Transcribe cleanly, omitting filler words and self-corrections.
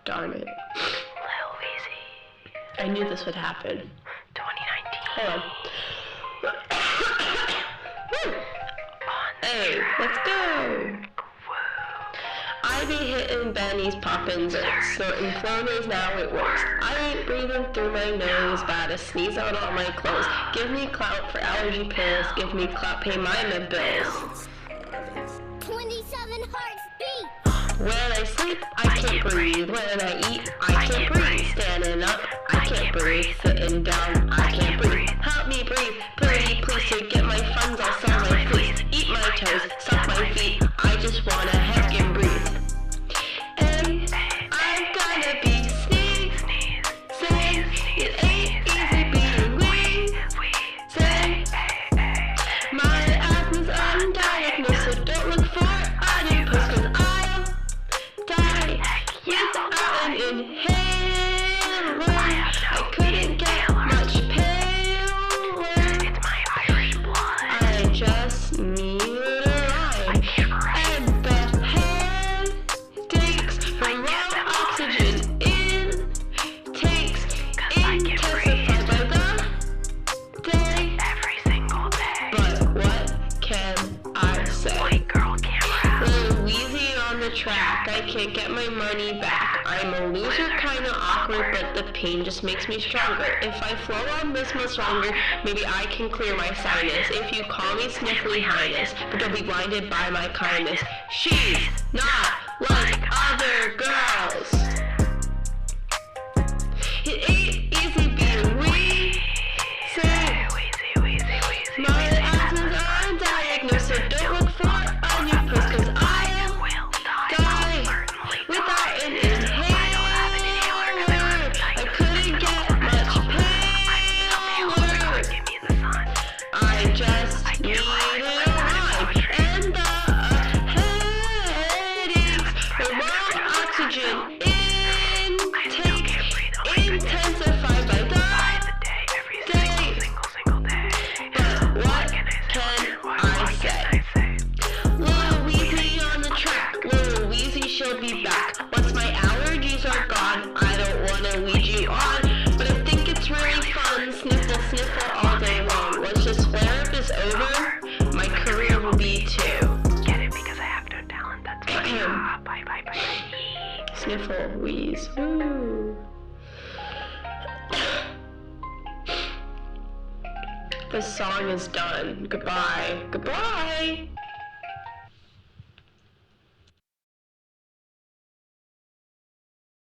Darn it. Lil Weezy. I knew this would happen. 2019. Hold on. Hey, let's go. I be hitting Benny's poppins, sorting floaters, now it works. I ain't breathing through my nose, about to sneeze out all my clothes. Give me clout for allergy pills, give me clout, pay my med bills. 27 hearts beat. When I sleep, I can't breathe. When I eat, I can't breathe. Standing up, I can't breathe. Sitting down, I can't breathe. Help me breathe, pretty please, to get my funds, I'll sell my fleece. Eat my toes, suck my feet, I just wanna heck and breathe. Hey, I'm gonna be sneeze. Say, it ain't easy being wee. Say, my asthma's undiagnosed, so don't look for it on your post, 'cause I'll die without an inhaler. I couldn't get much paler. It's my Irish blood. I just need a rhyme. And the headaches from raw oxygen intakes intensified by the day. Every single day. But what can I say? White girl camera. Lil Weezy on the track, I can't get my money back. I'm a loser, kinda awkward, but the pain just makes me stronger. If I flow on this much longer, maybe I can clear my sinus. If you call me Sniffly Highness, but don't be blinded by my kindness. She's not like other girls. It ain't easy being wee. Say, my asthma's undiagnosed, so don't look for it on your post, 'cause I'll die without an inhaler. I couldn't get much paler. I just need a rhyme. And the headaches from raw oxygen intake intensified by the day. But what can I say? Lil Weezy on the track, Lil Weezy should be back. Once my allergies are gone, I don't wanna lead you on, but I think it's really fun. Sniffle, sniffle all day long. Once this flare-up is over, my career will be too. Get it because I have no talent. That's my bye. Sniffle, wheeze, woo. The song is done. Goodbye. Goodbye.